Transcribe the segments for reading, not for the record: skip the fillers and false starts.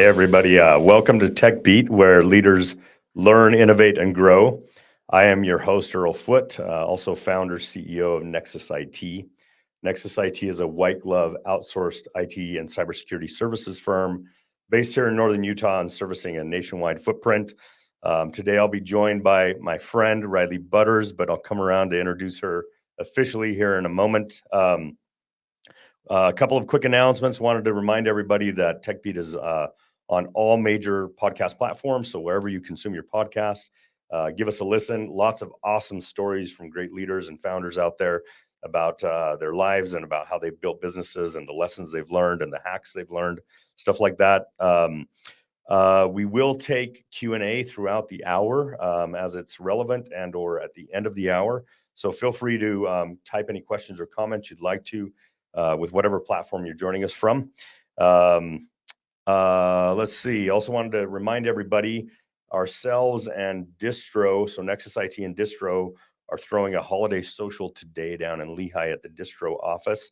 Hey, everybody. Welcome to TechBeat, where leaders learn, innovate, and grow. I am your host, Earl Foote, also founder, CEO of Nexus IT. Nexus IT is a white glove outsourced IT and cybersecurity services firm based here in Northern Utah and servicing a nationwide footprint. Today, I'll be joined by my friend, Rilee Buttars, but I'll come around to introduce her officially here in a moment. A couple of quick announcements. Wanted to remind everybody that TechBeat is on all major podcast platforms. So wherever you consume your podcast, give us a listen. Lots of awesome stories from great leaders and founders out there about their lives and about how they've built businesses and the lessons they've learned and the hacks they've learned, stuff like that. We will take Q&A throughout the hour as it's relevant and or at the end of the hour. So feel free to type any questions or comments you'd like to with whatever platform you're joining us from. Let's see. Also wanted to remind everybody, ourselves and Distro, so Nexus IT and Distro are throwing a holiday social today down in Lehi at the Distro office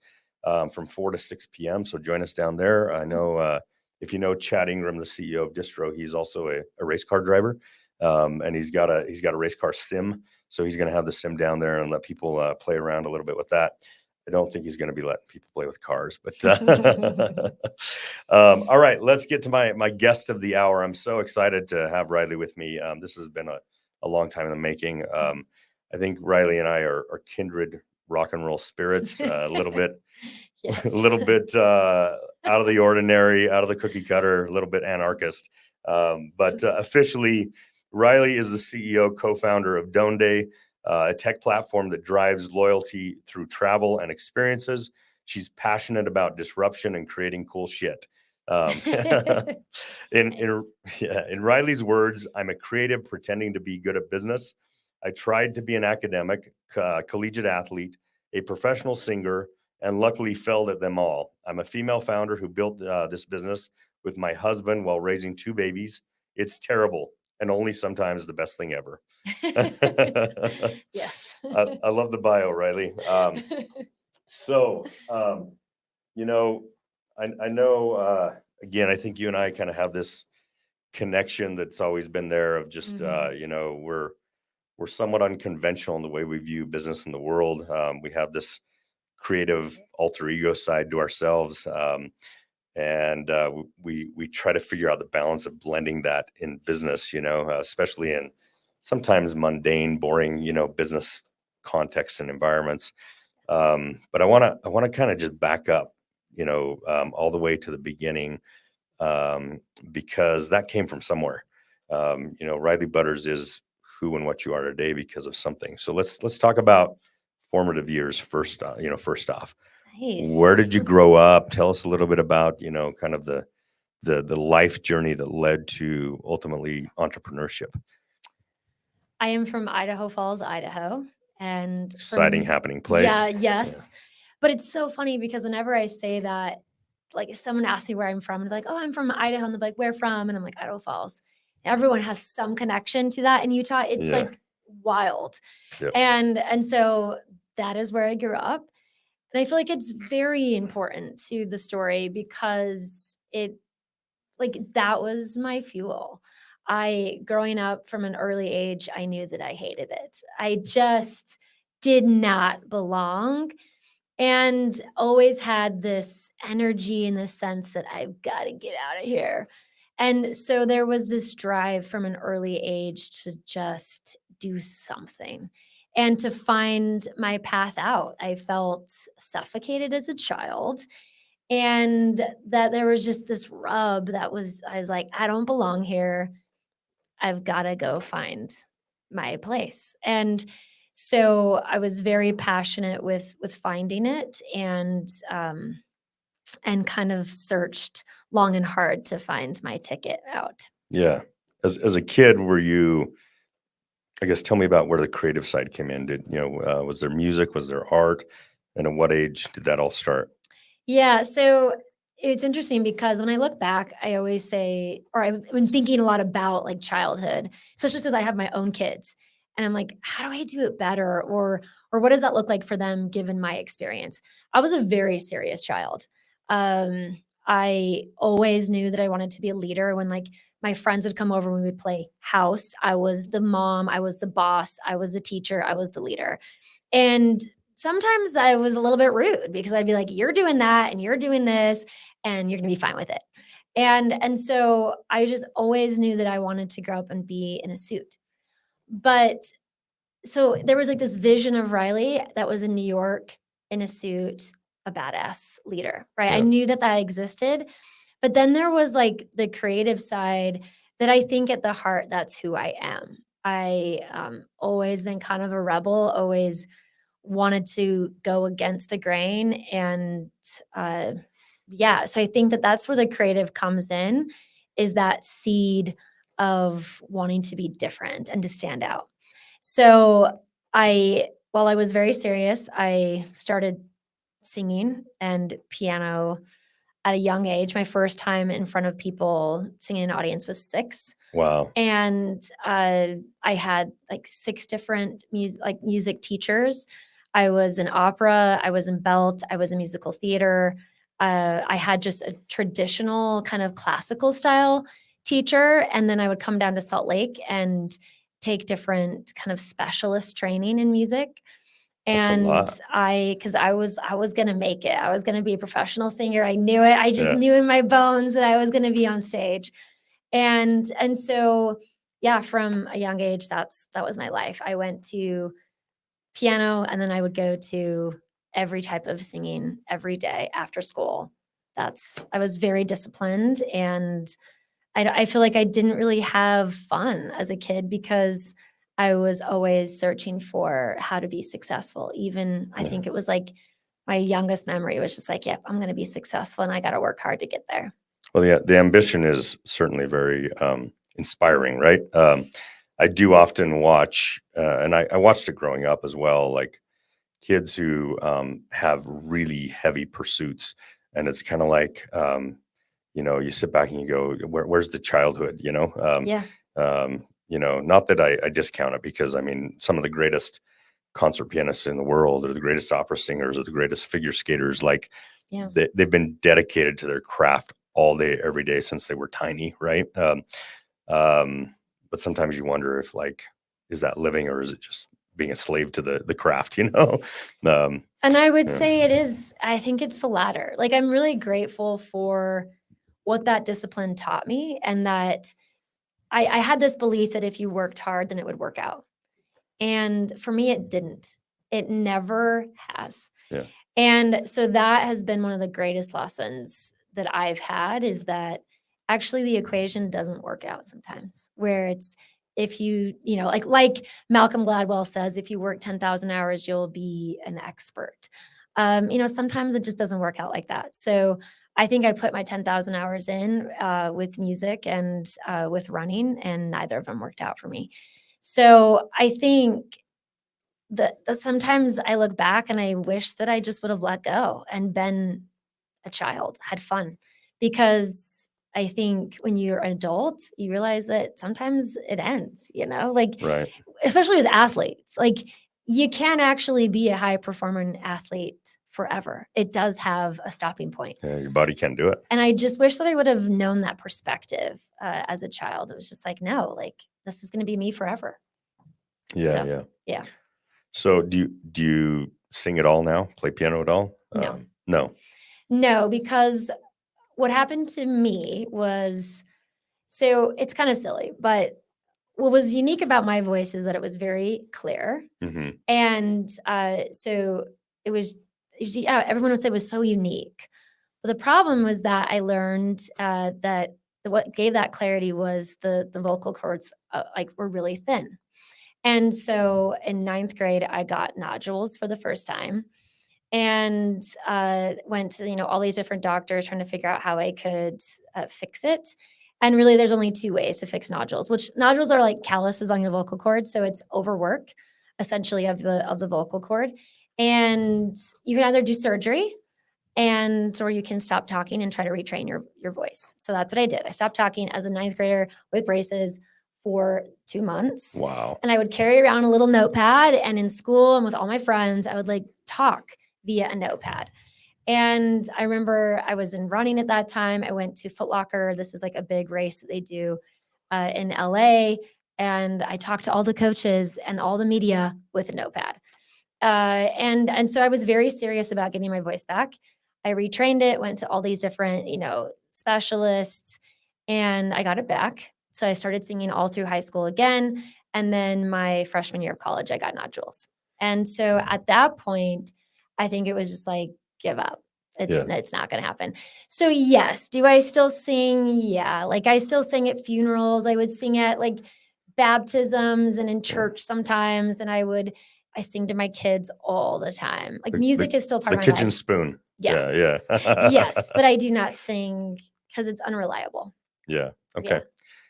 from 4 to 6 p.m. So join us down there. I know if you know Chad Ingram, the CEO of Distro, he's also a race car driver, and he's got a race car sim. So he's going to have the sim down there and let people play around a little bit with that. I don't think he's going to be letting people play with cars, but all right, let's get to my guest of the hour. I'm so excited to have Rilee with me. This has been a long time in the making. I think Rilee and I are kindred rock and roll spirits, a little bit, Yes. a little bit out of the ordinary, out of the cookie cutter, a little bit anarchist. But officially, Rilee is the CEO, co-founder of Dónde, a tech platform that drives loyalty through travel and experiences. She's passionate about disruption and creating cool shit. In Rilee's words, I'm a creative pretending to be good at business. I tried to be an academic, collegiate athlete, a professional singer, and luckily failed at them all. I'm a female founder who built this business with my husband while raising 2 babies. It's terrible and only sometimes the best thing ever. Yes. I love the bio, Rilee. I know, again, I think you and I kind of have this connection that's always been there of just, we're somewhat unconventional in the way we view business in the world. We have this creative alter ego side to ourselves. And we try to figure out the balance of blending that in business, especially in sometimes mundane, boring, business contexts and environments. But I want to kind of just back up, all the way to the beginning, because that came from somewhere. Rilee Buttars is who and what you are today because of something. So let's talk about formative years first. First off, Nice. where did you grow up? Tell us a little bit about kind of the life journey that led to ultimately entrepreneurship. I am from Idaho Falls, Idaho, and Exciting, happening place. Yeah, yes. But it's so funny because whenever I say that, like if someone asks me where I'm from, and they're like, "Oh, I'm from Idaho," and they're like, "Where from?" And I'm like, "Idaho Falls." Everyone has some connection to that in Utah. It's Yeah. like wild, Yep. and so that is where I grew up, and I feel like it's very important to the story because that was my fuel. Growing up from an early age, I knew that I hated it. I just did not belong and always had this energy in the sense that I've got to get out of here. And so there was this drive from an early age to just do something and to find my path out. I felt suffocated as a child and that there was just this rub I was like, I don't belong here. I've got to go find my place. And so I was very passionate with finding it and kind of searched long and hard to find my ticket out. Yeah. As a kid, were you, I guess, tell me about where the creative side came in. Was there music? Was there art? And at what age did that all start? Yeah, so it's interesting because when I look back, I always say, or I've been thinking a lot about like childhood, especially since I have my own kids. And I'm like, how do I do it better? Or what does that look like for them given my experience? I was a very serious child. I always knew that I wanted to be a leader. When like my friends would come over, we would play house. I was the mom, I was the boss, I was the teacher, I was the leader. And sometimes I was a little bit rude because I'd be like, you're doing that and you're doing this and you're going to be fine with it. And so I just always knew that I wanted to grow up and be in a suit. But so there was like this vision of Rilee that was in New York in a suit, a badass leader, right? I Yeah. knew that that existed. But then there was like the creative side that I think at the heart, that's who I am. I always been kind of a rebel, always wanted to go against the grain. And yeah, so I think that that's where the creative comes in, is that seed of wanting to be different and to stand out. So while I was very serious, I started singing and piano at a young age. My first time in front of people singing in an audience was 6. Wow. And I had like 6 different music teachers. I was in opera, I was in belt, I was in musical theater. I had just a traditional kind of classical style teacher. And then I would come down to Salt Lake and take different kind of specialist training in music. That's a And lot. because I was gonna make it. I was gonna be a professional singer. I knew it. I just Yeah. knew in my bones that I was gonna be on stage. And so yeah, from a young age, that was my life. I went to piano and then I would go to every type of singing every day after school. I was very disciplined, and I feel like I didn't really have fun as a kid because I was always searching for how to be successful. Even I Yeah. think it was like my youngest memory was just like, yep, I'm going to be successful and I got to work hard to get there. Well, yeah, the ambition is certainly very inspiring, right? I do often watch, and I watched it growing up as well, like kids who have really heavy pursuits. And it's kind of like, you sit back and you go, where's the childhood, Yeah. not that I discount it, because I mean, some of the greatest concert pianists in the world, or the greatest opera singers, or the greatest figure skaters, like Yeah. they've been dedicated to their craft all day, every day since they were tiny, right? But sometimes you wonder if, like, is that living, or is it just being a slave to the craft, And I would Yeah. say it is, I think it's the latter. Like, I'm really grateful for what that discipline taught me, and that I had this belief that if you worked hard, then it would work out. And for me, it didn't. It never has. Yeah. And so that has been one of the greatest lessons that I've had, is that actually the equation doesn't work out sometimes, where it's, if like Malcolm Gladwell says, if you work 10,000 hours, you'll be an expert. Sometimes it just doesn't work out like that. So I think I put my 10,000 hours in with music and with running, and neither of them worked out for me. So I think that sometimes I look back and I wish that I just would have let go and been a child, had fun. Because I think when you're an adult, you realize that sometimes it ends, like, Right. especially with athletes. Like, you can't actually be a high performing athlete forever. It does have a stopping point. Yeah, your body can't do it. And I just wish that I would have known that perspective as a child. It was just like, no, like, this is going to be me forever. Yeah. So, yeah. So do you sing at all now? Play piano at all? No. No. No, because what happened to me was, so it's kind of silly, but what was unique about my voice is that it was very clear. Hmm. And so it was, everyone would say it was so unique. But the problem was that I learned that what gave that clarity was the vocal cords were really thin. And so in 9th grade, I got nodules for the first time, and went to all these different doctors trying to figure out how I could fix it. And really, there's only 2 ways to fix nodules, which nodules are like calluses on your vocal cord, so it's overwork, essentially, of the vocal cord. And you can either do surgery, or you can stop talking and try to retrain your voice. So that's what I did. I stopped talking as a 9th grader with braces for 2 months. Wow. And I would carry around a little notepad, and in school and with all my friends, I would like talk via a notepad. And I remember I was in running at that time. I went to Foot Locker. This is like a big race that they do in LA. And I talked to all the coaches and all the media with a notepad. And so I was very serious about getting my voice back. I retrained it, went to all these different, specialists, and I got it back. So I started singing all through high school again. And then my freshman year of college, I got nodules. And so at that point, I think it was just like, give up. It's not going to happen. So yes, do I still sing? Yeah. Like I still sing at funerals. I would sing at like baptisms and in church sometimes. And I sing to my kids all the time. Like music is still part of my kitchen life. spoon. Yes. Yeah. Yes. But I do not sing because it's unreliable. Yeah. Okay.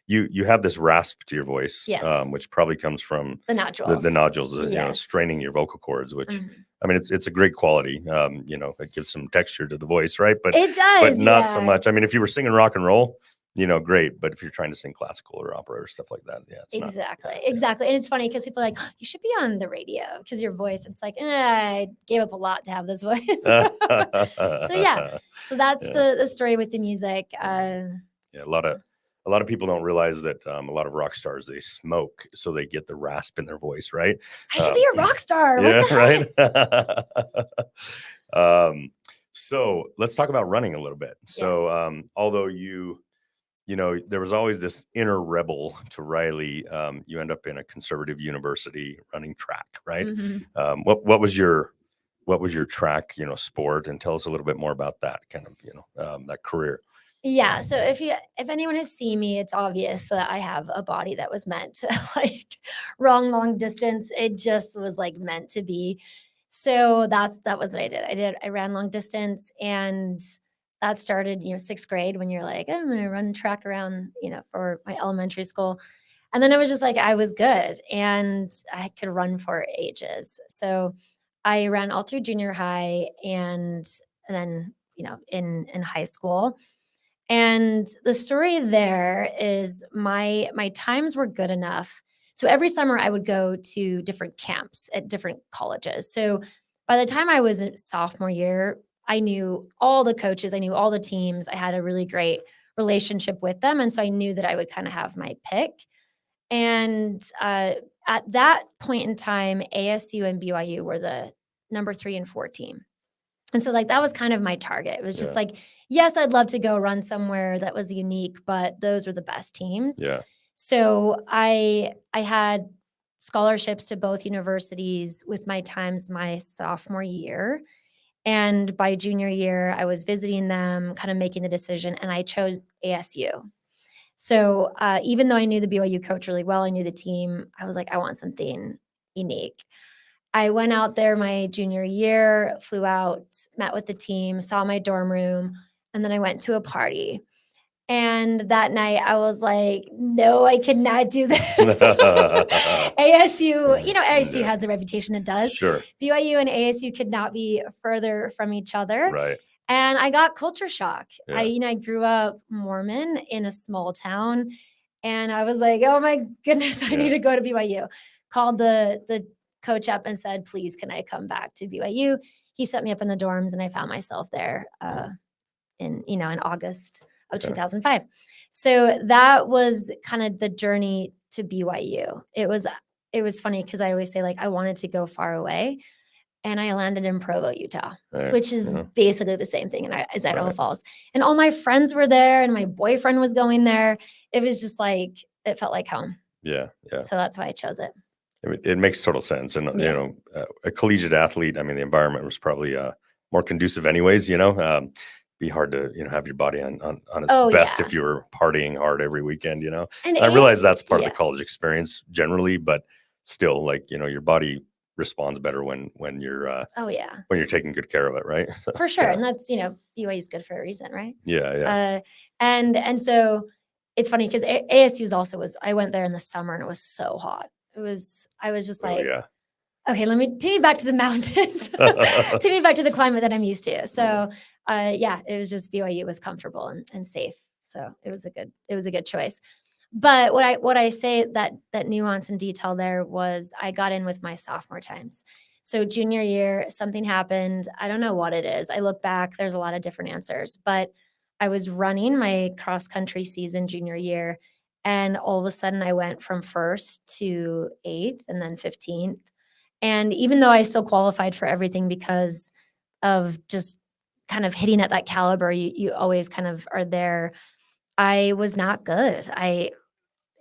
Yeah. You have this rasp to your voice, Yes. which probably comes from The nodules. the nodules, Yes. straining your vocal cords, which Mhm. I mean, it's a great quality. It gives some texture to the voice, right? But It does, but not so yeah. much. I mean, if you were singing rock and roll, great. But if you're trying to sing classical or opera or stuff like that, it's Exactly. not. Exactly. And it's funny because people are like, you should be on the radio because your voice, it's like, I gave up a lot to have this voice. So yeah. So that's the story with the music. Yeah, a lot of people don't realize that a lot of rock stars, they smoke so they get the rasp in their voice, right? I should be a rock star. Yeah, What the right. So let's talk about running a little bit. So although there was always this inner rebel to Rilee, you end up in a conservative university running track, right? Mhm. What was your track, sport, and tell us a little bit more about that kind of, that career. Yeah. So if anyone has seen me, it's obvious that I have a body that was meant to like run long distance. It just was like meant to be. So that was what I did. I ran long distance, and that started, sixth grade, when you're like, I'm gonna run track around, for my elementary school. And then it was just like I was good and I could run for ages. So I ran all through junior high and then, in high school. And the story there is my times were good enough. So every summer I would go to different camps at different colleges. So by the time I was in sophomore year, I knew all the coaches, I knew all the teams. I had a really great relationship with them, and so I knew that I would kind of have my pick. And at that point in time, ASU and BYU were the number 3 and 4 team. And so, like, that was kind of my target. It was just like, yes, I'd love to go run somewhere that was unique, but those were the best teams. Yeah. So I had scholarships to both universities with my times my sophomore year. And by junior year, I was visiting them, kind of making the decision, and I chose ASU. So even though I knew the BYU coach really well, I knew the team, I was like, I want something unique. I went out there my junior year, flew out, met with the team, saw my dorm room, and then I went to a party. And that night I was like, no, I cannot do this. ASU, ASU has the reputation it does. Sure. BYU and ASU could not be further from each other. Right. And I got culture shock. Yeah. I grew up Mormon in a small town, and I was like, oh my goodness, I need to go to BYU. Called the coach up and said, please, can I come back to BYU? He set me up in the dorms, and I found myself there in August of 2005. So that was kind of the journey to BYU. It was funny because I always say, like, I wanted to go far away, and I landed in Provo, Utah, which is basically the same thing as Idaho Falls. And all my friends were there, and my boyfriend was going there. It was just like, it felt like home. Yeah. So that's why I chose it. It makes total sense. And, a collegiate athlete, I mean, the environment was probably more conducive anyways, be hard to, have your body on its best if you were partying hard every weekend, And I realize that's part of the college experience generally, but still, like, your body responds better when you're when you're taking good care of it, right? So, for sure. And that's, BYU is good for a reason, right? Yeah. And so it's funny because ASU I went there in the summer and it was so hot. I was just like, okay, let me take me back to the mountains, take me back to the climate that I'm used to. So it was just BYU was comfortable and safe. So it was a good choice. But what I say that nuance and detail there was I got in with my sophomore times. So junior year, something happened. I don't know what it is. I look back, there's a lot of different answers, but I was running my cross country season junior year, and all of a sudden I went from first to 8th and then 15th. And even though I still qualified for everything because of just kind of hitting at that caliber, you always kind of are there. I was not good.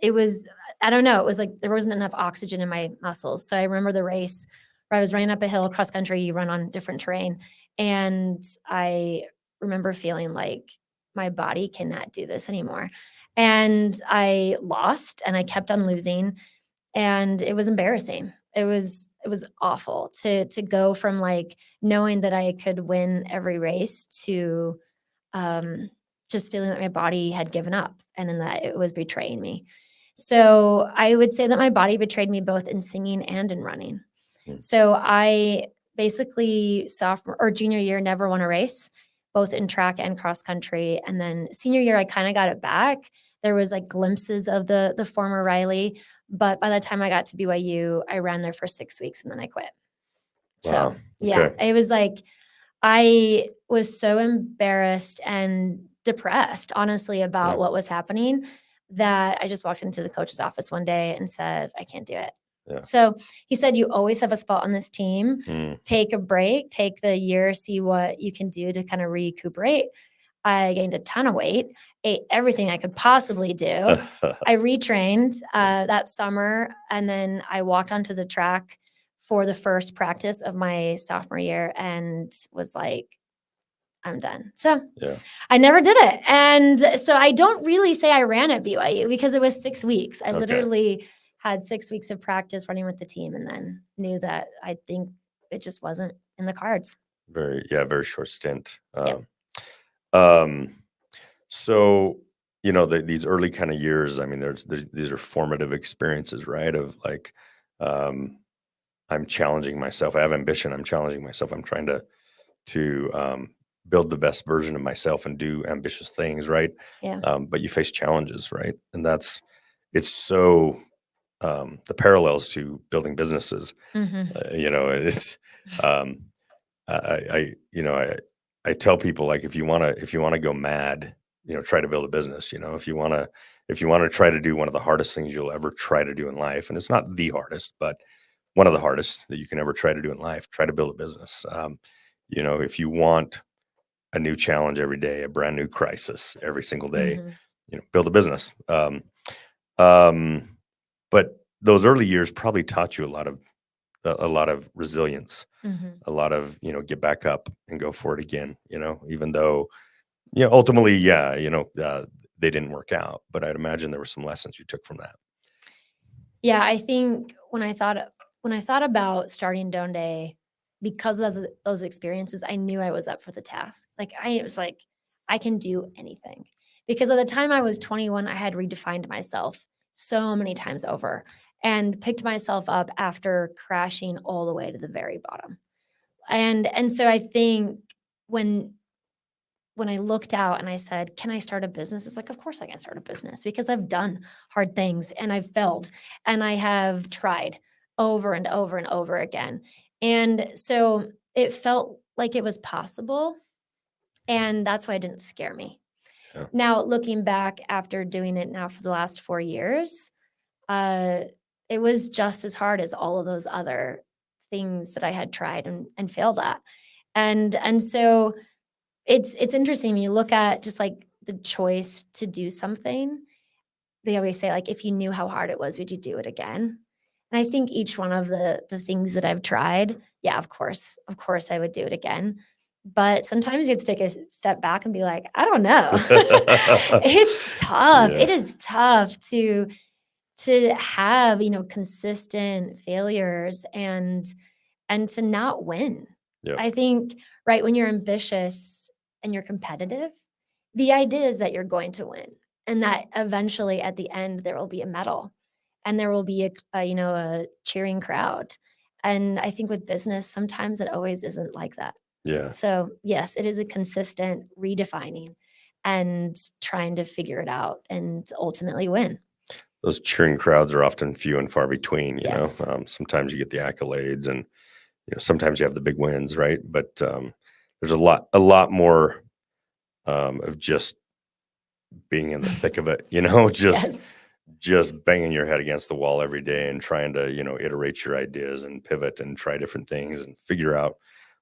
It was, I don't know, it was like there wasn't enough oxygen in my muscles. So I remember the race where I was running up a hill, cross country, you run on different terrain. And I remember feeling like my body cannot do this anymore. And I lost and I kept on losing. And it was embarrassing. It was awful to go from like knowing that I could win every race to um, just feeling that my body had given up and then that it was betraying me. So I would say that my body betrayed me both in singing and in running. Mm. So I basically sophomore or junior year never won a race, both in track and cross country. And then senior year, I kind of got it back. There was like glimpses of the former Rilee, but by the time I got to BYU, I ran there for 6 weeks and then I quit. So Wow. yeah, Okay. it was like I was so embarrassed and depressed, honestly, about Yeah. what was happening that I just walked into the coach's office one day and said, I can't do it. Yeah. So he said, you always have a spot on this team. Mm. Take a break, take the year, see what you can do to kind of recuperate. I gained a ton of weight, ate everything I could possibly do. I retrained that summer, and then I walked onto the track for the first practice of my sophomore year and was like, I'm done. So Yeah. I never did it. And so I don't really say I ran at BYU because it was 6 weeks. I Okay. literally had 6 weeks of practice running with the team and then knew that I think it just wasn't in the cards. Very short stint. Yep. So, these early kind of years, I mean, these are formative experiences, right? Of like, I'm challenging myself. I have ambition. I'm challenging myself. I'm trying to build the best version of myself and do ambitious things, right? Yeah. But you face challenges, right? And it's so the parallels to building businesses. Hmm. It's um, I tell people, like, if you wanna go mad, try to build a business. If you wanna try to do one of the hardest things you'll ever try to do in life, and it's not the hardest, but one of the hardest that you can ever try to do in life, try to build a business. If you want a new challenge every day, a brand new crisis every single day, Hmm. build a business. Um, but those early years probably taught you a lot of resilience, Hmm. a lot of, get back up and go for it again, even though, ultimately, they didn't work out, but I'd imagine there were some lessons you took from that. Yeah, I think when I thought about starting dónde, because of those experiences, I knew I was up for the task. Like I was like, I can do anything. Because by the time I was 21, I had redefined myself so many times over and picked myself up after crashing all the way to the very bottom. And so I think when when I looked out and I said, "Can I start a business?" It's like, "Of course I can start a business because I've done hard things and I've failed and I have tried over and over and over again." And so it felt like it was possible, and that's why it didn't scare me. Yeah. Now, looking back after doing it now for the last 4 years, uh, it was just as hard as all of those other things that I had tried and failed at. And so it's interesting when you look at just, like, the choice to do something. They always say, like, "If you knew how hard it was, would you do it again?" And I think each one of the things that I've tried, yeah, of course, I would do it again. But sometimes you have to take a step back and be like, "I don't know." It's tough. Yeah. It is tough to have, consistent failures and to not win. Yeah. I think, right, when you're ambitious and you're competitive, the idea is that you're going to win and that eventually at the end there will be a medal and there will be a cheering crowd. And I think with business, sometimes it always isn't like that. Yeah. So, yes, it is a consistent redefining and trying to figure it out and ultimately win. Those cheering crowds are often few and far between. Yes. Sometimes you get the accolades and, sometimes you have the big wins, right? But there's a lot more of just being in the thick of it, Yes. just banging your head against the wall every day and trying to, iterate your ideas and pivot and try different things and figure out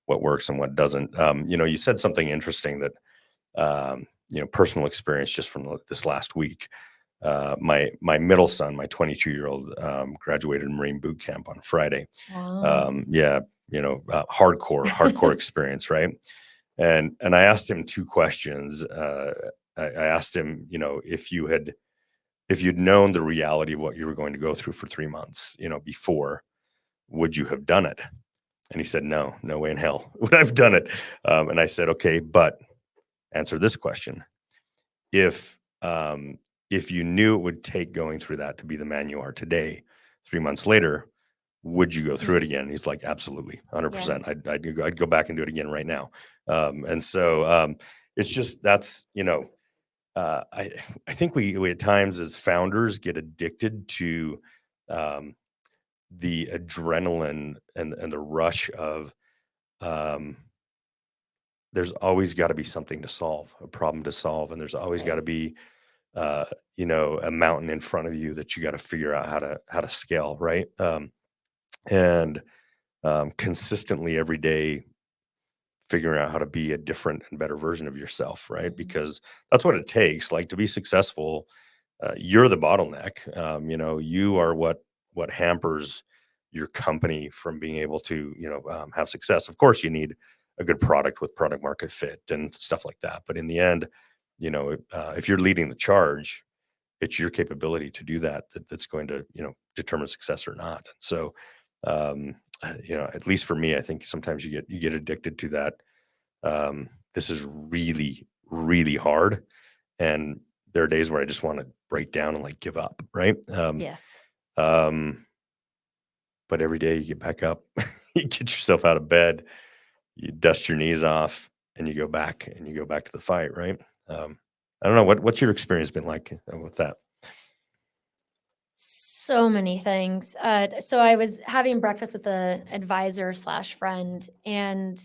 what works and what doesn't. You said something interesting that, personal experience just from this last week. My middle son, my 22-year-old, graduated Marine boot camp on Friday. Wow. Yeah, hardcore experience, right? And I asked him two questions. I asked him, if you'd known the reality of what you were going to go through for 3 months, before, would you have done it? And he said, no way in hell would I've done it. And I said, okay, but answer this question. If, if you knew it would take going through that to be the man you are today, 3 months later, would you go through it again? He's like, absolutely, Yeah. 100%. I'd go back and do it again right now. And so it's just I think we at times as founders get addicted to um, the adrenaline and the rush of um, there's always got to be something to solve, a problem to solve, and there's always got to Right. be a mountain in front of you that you got to figure out how to scale, right? And consistently every day figuring out how to be a different and better version of yourself, right? Mhm. Because that's what it takes. Like, to be successful, you're the bottleneck. You are what hampers your company from being able to, have success. Of course, you need a good product with product market fit and stuff like that. But in the end, if you're leading the charge, it's your capability to do that's going to, determine success or not. And so, at least for me, I think sometimes you get addicted to that. This is really, really hard, and there are days where I just want to break down and like give up, right? Yes. Um, but every day you get back up, you get yourself out of bed, you dust your knees off, and you go back to the fight, right? I don't know what's your experience been like with that. So many things. So I was having breakfast with a advisor slash friend, and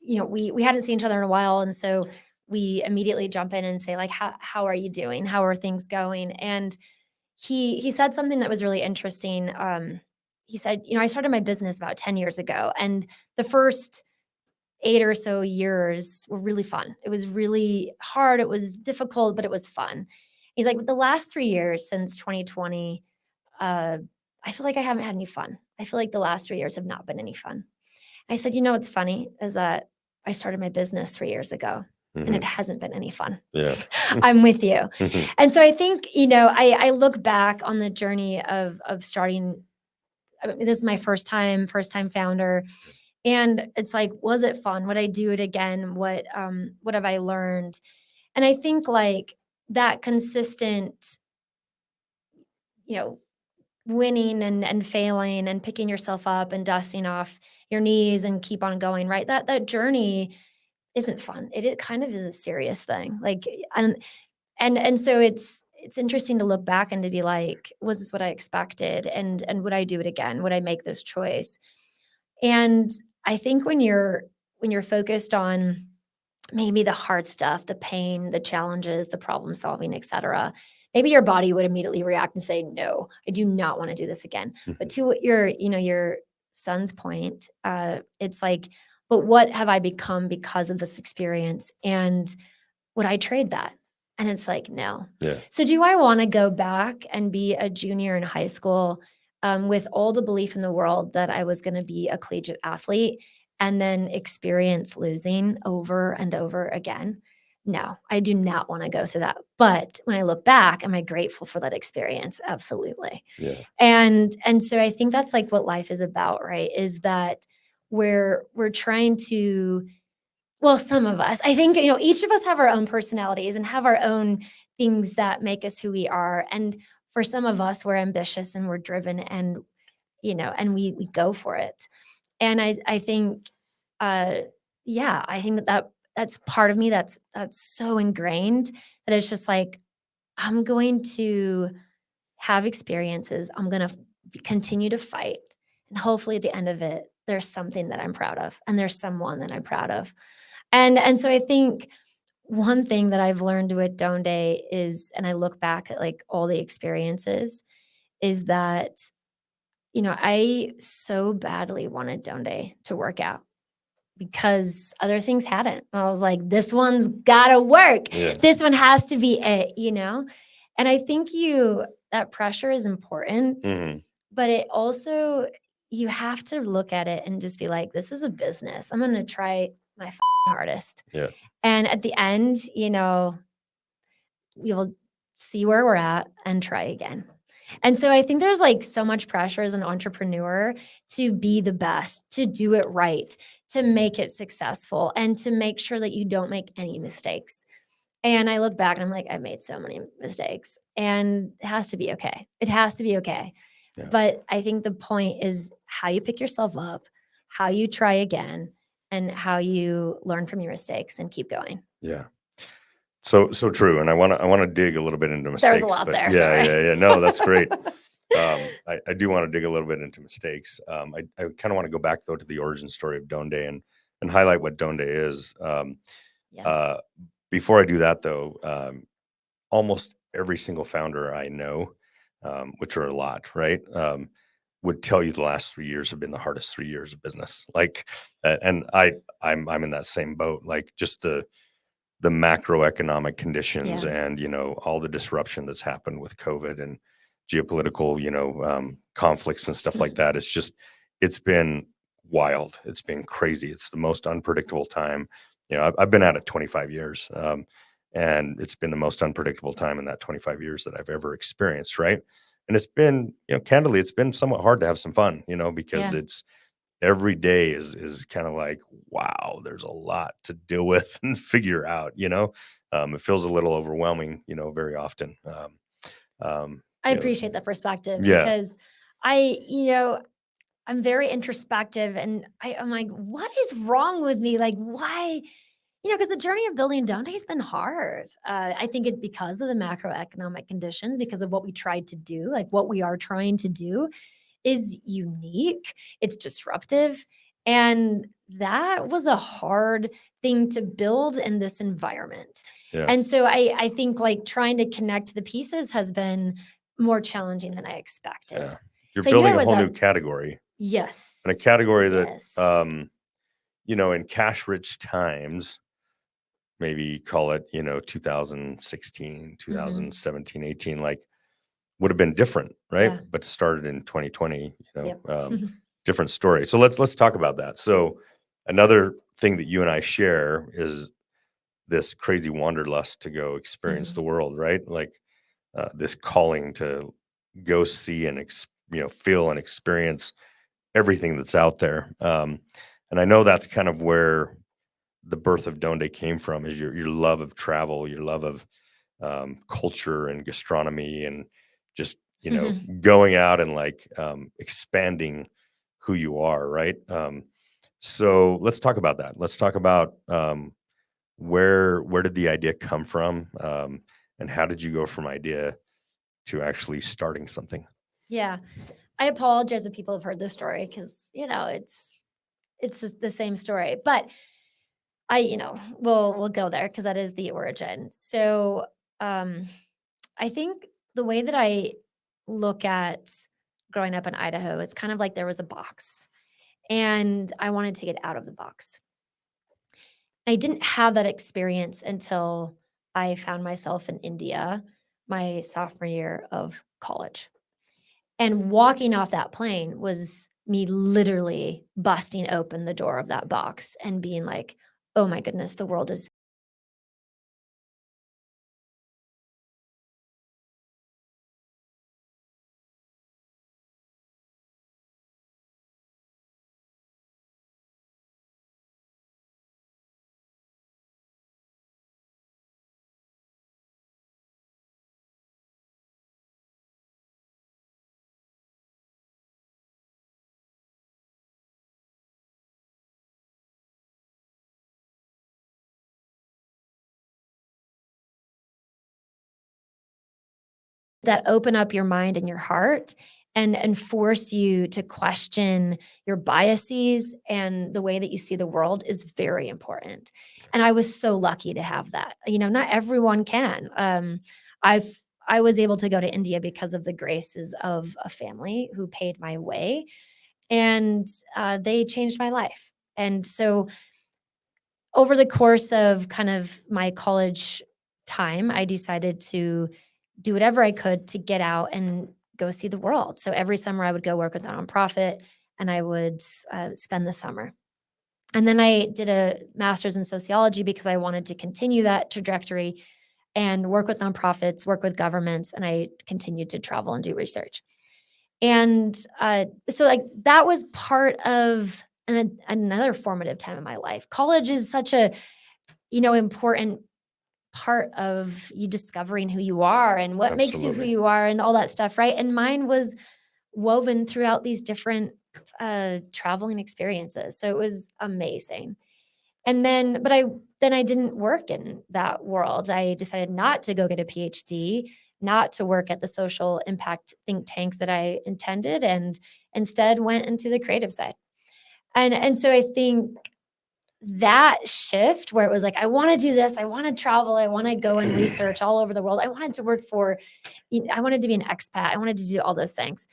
we hadn't seen each other in a while, and so we immediately jump in and say like, how are you doing? How are things going? And he said something that was really interesting. He said, I started my business about 10 years ago, and the first 8 or so years were really fun. It was really hard. It was difficult, but it was fun. He's like, with the last 3 years since 2020, uh, I feel like I haven't had any fun. I feel like the last 3 years have not been any fun. I said, what's funny is that I started my business 3 years ago and it Hmm. hasn't been any fun. Yeah. I'm with you. Mhm. And so I think, I look back on the journey of starting. I mean, this is my first time founder. And it's like, was it fun? Would I do it again? What have I learned? And I think like that consistent, you know, winning and failing and picking yourself up and dusting off your knees and keep on going, right? That journey isn't fun. It kind of is a serious thing. Like and so it's interesting to look back and to be like, was this what I expected? And would I do it again? Would I make this choice? And I think when you're focused on maybe the hard stuff, the pain, the challenges, the problem solving, et cetera, maybe your body would immediately react and say, "No, I do not want to do this again." But Mhm. to your son's point, it's like, but what have I become because of this experience? And would I trade that? And it's like, no. Yeah. So do I want to go back and be a junior in high school with all the belief in the world that I was going to be a collegiate athlete and then experience losing over and over again? No, I do not want to go through that. But when I look back, am I grateful for that experience? Absolutely. Yeah. And so I think that's like what life is about, right? Is that we're trying to, well, some of us. I think, each of us have our own personalities and have our own things that make us who we are. And for some of us, we're ambitious and we're driven and, and we go for it. And I think, uh, yeah, I think that's part of me that's so ingrained that it's just like, I'm going to have experiences. I'm going to continue to fight. And hopefully at the end of it, there's something that I'm proud of, and there's someone that I'm proud of. And so I think one thing that I've learned with dónde is, and I look back at like all the experiences, is that, I so badly wanted dónde to work out because other things hadn't. I was like, this one's gotta work. Yeah. This one has to be it. And I think that pressure is important, Mhm. but it also, you have to look at it and just be like, this is a business. I'm gonna try my hardest. Yeah. And at the end, you'll see where we're at and try again. And so I think there's like so much pressure as an entrepreneur to be the best, to do it right, to make it successful, and to make sure that you don't make any mistakes. And I look back and I'm like, I've made so many mistakes, and it has to be okay. It has to be okay. Yeah. But I think the point is how you pick yourself up, how you try again, and how you learn from your mistakes and keep going. Yeah. So true. And I want to dig a little bit into mistakes. There's a lot but there, Yeah, sorry. yeah, yeah. No, that's great. I do want to dig a little bit into mistakes. I kind of want to go back though to the origin story of dónde and highlight what dónde is. Yeah. Before I do that though, almost every single founder I know, which are a lot, right? Would tell you the last 3 years have been the hardest 3 years of business. Like, and I'm in that same boat. Like, just the macroeconomic conditions Yeah. and all the disruption that's happened with COVID and geopolitical conflicts and stuff like that. It's been wild. It's been crazy. It's the most unpredictable time. I've been at it 25 years, and it's been the most unpredictable time in that 25 years that I've ever experienced. Right. And it's been, candidly, it's been somewhat hard to have some fun, because Yeah. it's every day is kind of like, wow, there's a lot to deal with and figure out. It feels a little overwhelming, very often. I you know, appreciate that perspective yeah, because I'm very introspective, and I'm like, what is wrong with me? Like, why? Because the journey of building dónde has been hard. I think it because of the macroeconomic conditions, because of what we tried to do, like what we are trying to do is unique. It's disruptive. And that was a hard thing to build in this environment. yeah, And so I think like trying to connect the pieces has been more challenging than I expected. yeah. You're So I knew I building a was whole a new category, yes. and a category that, Yes. in cash rich times, maybe call it, 2016, Mhm. 2017, 18, like, would have been different, right? Yeah. But started in 2020, Yep. different story. So let's talk about that. So another thing that you and I share is this crazy wanderlust to go experience the Mhm. world, right? Like, this calling to go see and feel and experience everything that's out there. And I know that's kind of where the birth of dónde came from, is your love of travel, your love of culture and gastronomy, and just going out and like expanding who you are, right? So let's talk about that. Let's talk about where did the idea come from, and how did you go from idea to actually starting something? Yeah. I apologize if people have heard this story because, it's the same story. But we'll go there because that is the origin. So, um, I think the way that I look at growing up in Idaho, it's kind of like there was a box and I wanted to get out of the box. I didn't have that experience until I found myself in India my sophomore year of college. And walking off that plane was me literally busting open the door of that box and being like, "Oh my goodness, the world is." That open up your mind and your heart and force you to question your biases and the way that you see the world is very important. And I was so lucky to have that. Not everyone can. I was able to go to India because of the graces of a family who paid my way, and they changed my life. And so over the course of kind of my college time, I decided to do whatever I could to get out and go see the world. So every summer I would go work with a nonprofit, and I would spend the summer. And then I did a master's in sociology because I wanted to continue that trajectory and work with nonprofits, work with governments, and I continued to travel and do research. And so like that was part of another formative time in my life. College is such a, important part of you discovering who you are and what makes you who Absolutely. you are and all that stuff, right? And mine was woven throughout these different traveling experiences. So it was amazing. And then, but I didn't work in that world. I decided not to go get a PhD, not to work at the social impact think tank that I intended, and instead went into the creative side. And so I think that shift where it was like, I want to do this, I want to travel, I want to go and research all over the world. I wanted to work I wanted to be an expat. I wanted to do all those things.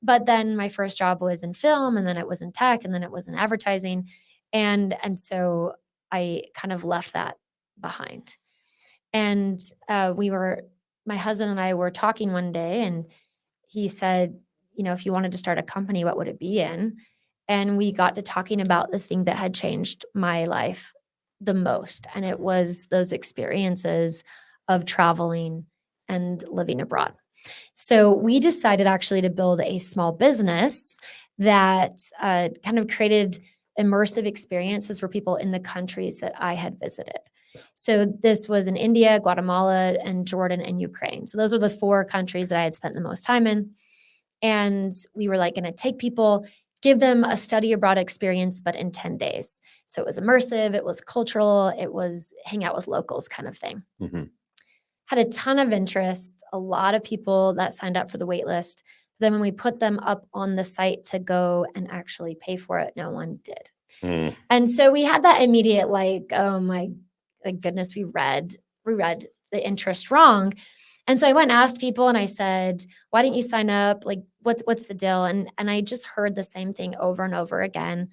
But then my first job was in film, and then it was in tech, and then it was in advertising. And so I kind of left that behind. And my husband and I were talking one day, and he said, if you wanted to start a company, what would it be in? And we got to talking about the thing that had changed my life the most. And it was those experiences of traveling and living abroad. So we decided actually to build a small business that kind of created immersive experiences for people in the countries that I had visited. So this was in India, Guatemala, and Jordan, and Ukraine. So those were the 4 countries that I had spent the most time in. And we were like going to take people, give them a study abroad experience, but in 10 days. So it was immersive, it was cultural, it was hang out with locals kind of thing. Mm-hmm. Had a ton of interest, a lot of people that signed up for the wait list. Then when we put them up on the site to go and actually pay for it, no one did. Mm. And so we had that immediate like, oh my goodness, we read the interest wrong. And so I went and asked people, and I said, why didn't you sign up? Like, what's the deal? And I just heard the same thing over and over again.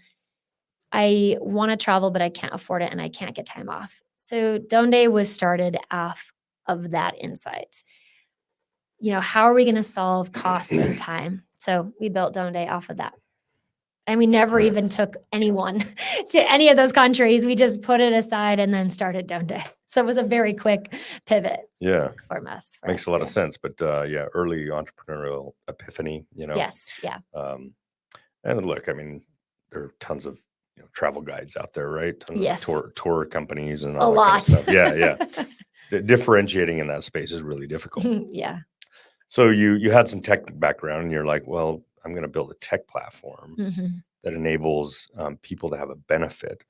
I want to travel, but I can't afford it, and I can't get time off. So dónde was started off of that insight. How are we going to solve cost and time? So we built dónde off of that. And we never even took anyone to any of those countries. We just put it aside and then started dónde. So it was a very quick pivot. Yeah. For us. Makes a lot of sense. But early entrepreneurial epiphany, Yes. Yeah. And look, I mean, there are tons of travel guides out there, right? Tons Yes. of tour companies and A all that lot. kind of stuff. Yeah. Differentiating in that space is really difficult. Yeah. So you had some tech background, and you're like, well, I'm going to build a tech platform that enables people to have a benefit.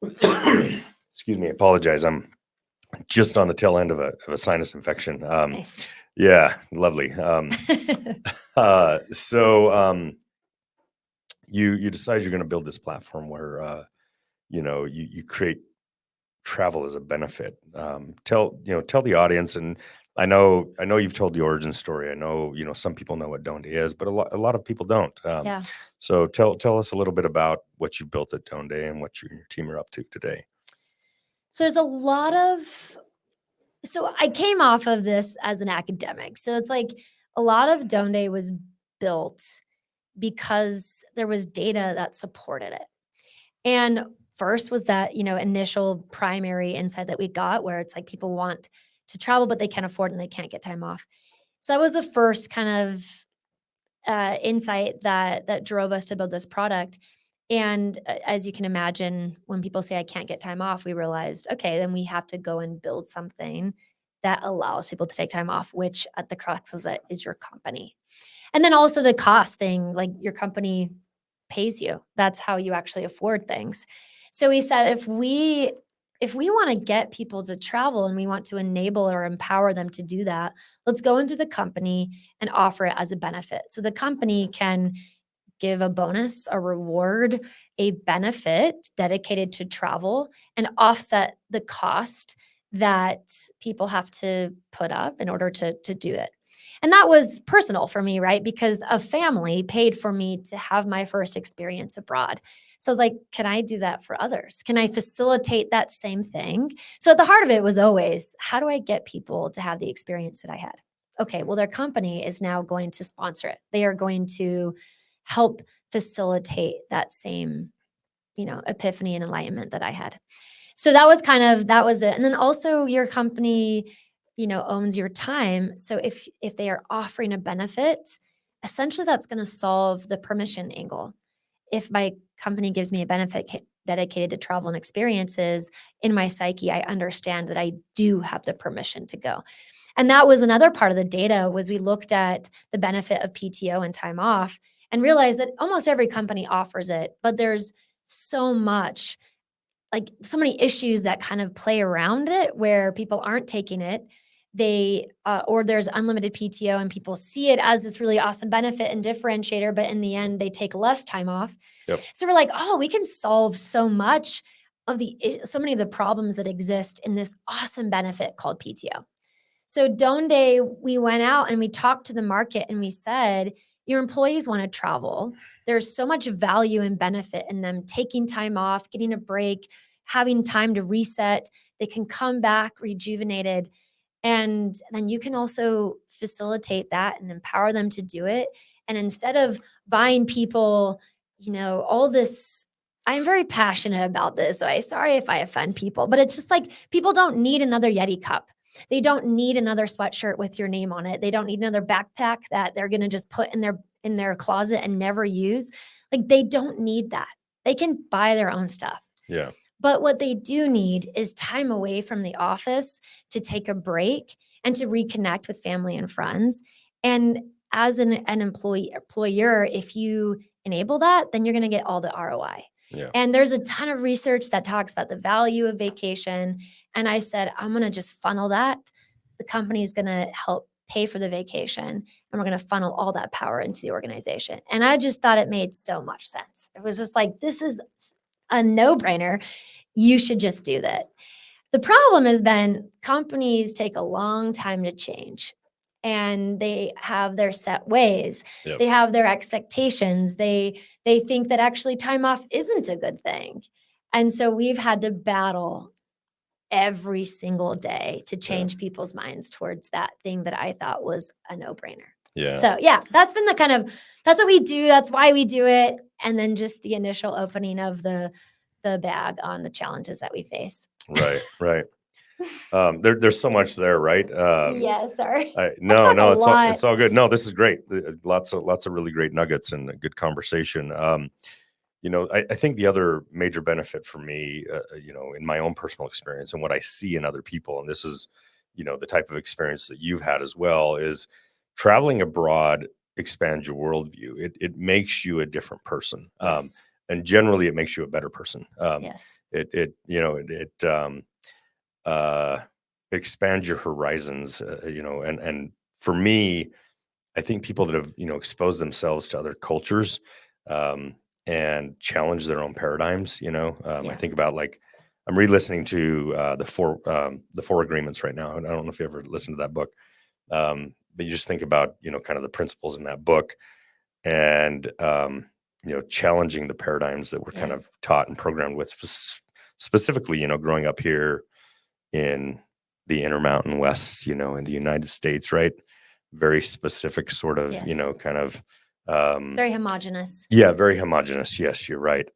Excuse me, I apologize. I'm just on the tail end of a sinus infection. Nice. Yeah, lovely. So you decide you're going to build this platform where you create travel as a benefit. Tell the audience, and I know you've told the origin story. I know some people know what dónde is, but a lot of people don't. Yeah. So tell us a little bit about what you built at dónde and what you and your team are up to today. So there's a lot of. So I came off of this as an academic. So it's like a lot of dónde was built because there was data that supported it. And first was that, initial primary insight that we got where it's like people want to travel, but they can't afford and they can't get time off. So that was the first kind of insight that drove us to build this product. And as you can imagine, when people say I can't get time off, we realized, okay, then we have to go and build something that allows people to take time off, which at the crux of it is your company. And then also the cost thing, like your company pays you. That's how you actually afford things. So we said, if we if we want to get people to travel and we want to enable or empower them to do that, let's go into the company and offer it as a benefit. So the company can give a bonus, a reward, a benefit dedicated to travel and offset the cost that people have to put up in order to do it. And that was personal for me, right? Because a family paid for me to have my first experience abroad. So I was like, can I do that for others? Can I facilitate that same thing? So at the heart of it was always, how do I get people to have the experience that I had? Okay, well, their company is now going to sponsor it. They are going to help facilitate that same, epiphany and enlightenment that I had. So that was it. And then also your company, owns your time. So if they are offering a benefit, essentially that's going to solve the permission angle. If my company gives me a benefit dedicated to travel and experiences, in my psyche, I understand that I do have the permission to go. And that was another part of the data was we looked at the benefit of PTO and time off and realized that almost every company offers it, but there's so much, like so many issues that kind of play around it where people aren't taking it. They or there's unlimited PTO and people see it as this really awesome benefit and differentiator, but in the end they take less time off. Yep. So we're like, oh, we can solve so many of the problems that exist in this awesome benefit called PTO. So dónde, we went out and we talked to the market and we said, your employees want to travel. There's so much value and benefit in them taking time off, getting a break, having time to reset. They can come back rejuvenated. And then you can also facilitate that and empower them to do it. And instead of buying people, all this, I'm very passionate about this. So sorry if I offend people, but it's just like people don't need another Yeti cup. They don't need another sweatshirt with your name on it. They don't need another backpack that they're going to just put in their closet and never use. Like they don't need that. They can buy their own stuff. Yeah. But what they do need is time away from the office to take a break and to reconnect with family and friends. And as an employer, if you enable that, then you're going to get all the ROI. Yeah. And there's a ton of research that talks about the value of vacation. And I said, I'm going to just funnel that. The company is going to help pay for the vacation, and we're going to funnel all that power into the organization. And I just thought it made so much sense. It was just like, this is a no-brainer. You should just do that. The problem has been companies take a long time to change, and they have their set ways. Yep. They have their expectations. They think that actually time off isn't a good thing. And so we've had to battle every single day to change people's minds towards that thing that I thought was a no-brainer. Yeah. So yeah, that's been that's what we do. That's why we do it. And then just the initial opening of the bag on the challenges that we face. Right. There's so much there, right? Yeah, sorry. No, it's all good. No, this is great. Lots of really great nuggets and a good conversation. I think the other major benefit for me, in my own personal experience and what I see in other people, and this is, the type of experience that you've had as well, is traveling abroad expands your worldview. It makes you a different person. Yes. And generally it makes you a better person. Yes. It expands your horizons, and for me, I think people that have, exposed themselves to other cultures, and challenge their own paradigms, I think about, like, I'm re-listening to the four agreements right now. And I don't know if you ever listened to that book. But you just think about, kind of the principles in that book and, challenging the paradigms that we're kind of taught and programmed with, specifically, growing up here in the Intermountain West, in the United States, right? Very specific sort of, kind of, very homogenous. Yeah, very homogenous. Yes, you're right.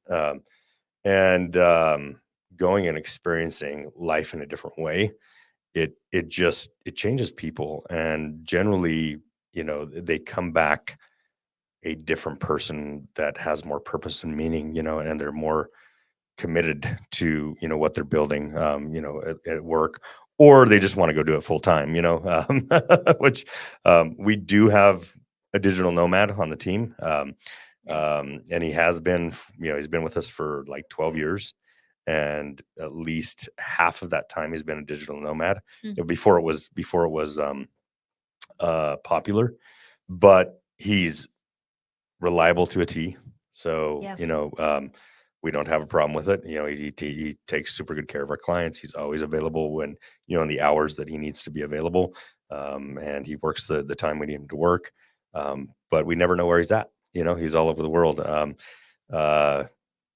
And going and experiencing life in a different way, it changes people, and generally, they come back a different person that has more purpose and meaning, and they're more committed to, what they're building, at work, or they just want to go do it full time, which we do have a digital nomad on the team. Nice. And he has been, he's been with us for like 12 years. and at least half of that time he's been a digital nomad. Mm. Before it was popular, but he's reliable to a T. So, Yeah. we don't have a problem with it. He takes super good care of our clients. He's always available when, in the hours that he needs to be available. And he works the time we need him to work. But we never know where he's at. He's all over the world.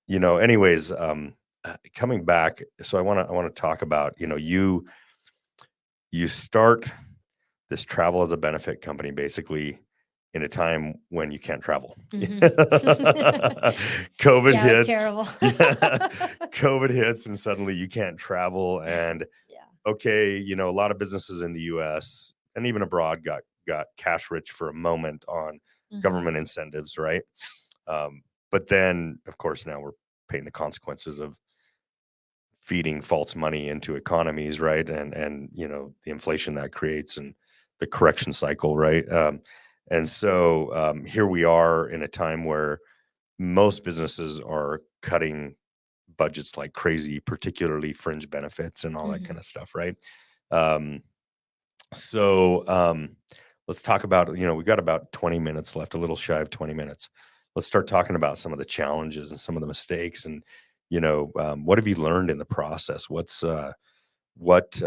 Anyways, coming back. So I want to talk about, you start this travel as a benefit company basically in a time when you can't travel. Mhm. COVID Yeah, it was hits. terrible. COVID hits and suddenly you can't travel. And Yeah. okay, a lot of businesses in the US and even abroad got cash rich for a moment on Mhm. government incentives, right? But then, of course, now we're paying the consequences of feeding false money into economies, right? And the inflation that creates and the correction cycle, right? And so here we are in a time where most businesses are cutting budgets like crazy, particularly fringe benefits and all that kind Mhm. of stuff, right? Um, so let's talk about, we've got about 20 minutes left, a little shy of 20 minutes. Let's start talking about some of the challenges and some of the mistakes and, what have you learned in the process? What what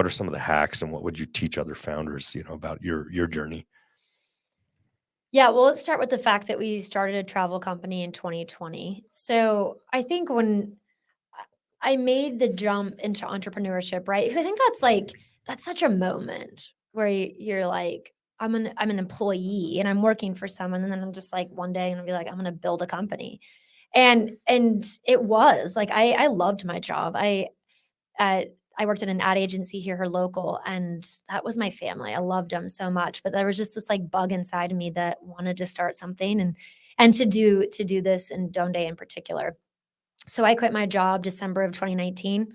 are some of the hacks and what would you teach other founders, about your journey? Yeah, well, let's start with the fact that we started a travel company in 2020. So I think when I made the jump into entrepreneurship, right? Because I think that's such a moment where you're like, I'm an employee and I'm working for someone, and then I'm just like one day I'm gonna be like, I'm gonna build a company. And it was like I loved my job. Uh, I worked at an ad agency here local, and that was my family. I loved them so much, but there was just this like bug inside of me that wanted to start something and to do this in dónde in particular. So I quit my job December of 2019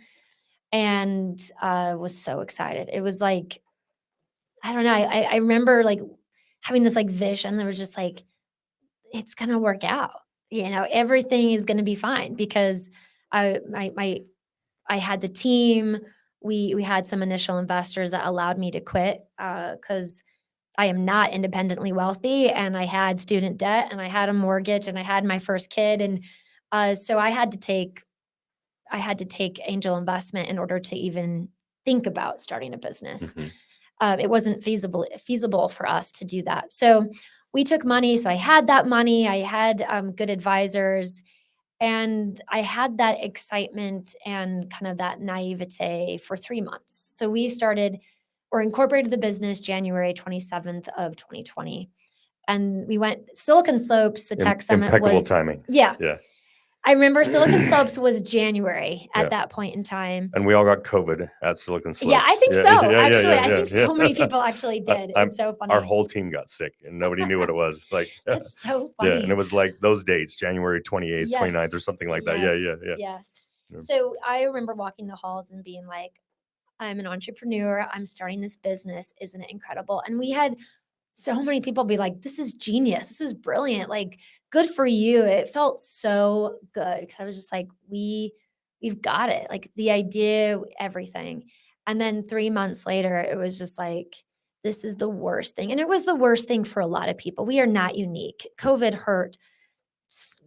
and was so excited. It was like I don't know. I remember like having this like vision that was just like it's gonna work out. Everything is gonna be fine because I had the team. We had some initial investors that allowed me to quit because I am not independently wealthy, and I had student debt, and I had a mortgage, and I had my first kid, and so I had to take angel investment in order to even think about starting a business. Mm-hmm. It wasn't feasible for us to do that. So we took money. So I had that money. I had good advisors, and I had that excitement and kind of that naivete for 3 months. So we started or incorporated the business January 27th of 2020. And we went Silicon Slopes, the tech summit Impeccable was, timing. yeah. Yeah. I remember Silicon Slopes was January Yeah. at that point in time. And we all got COVID at Silicon Slopes. Yeah, I think so. Actually, I think yeah. so many people actually did. It's so funny. Our whole team got sick and nobody knew what it was. Like, That's so yeah. funny. And it was like those dates, January 28th, Yes. 29th or something like that. Yes. Yeah. Yes. Yeah. So I remember walking the halls and being like, I'm an entrepreneur. I'm starting this business. Isn't it incredible? And we had so many people be like, this is genius. This is brilliant. Like, good for you. It felt so good because I was just like, we've got it. Like the idea, everything. And then 3 months later, it was just like, this is the worst thing. And it was the worst thing for a lot of people. We are not unique. COVID hurt s-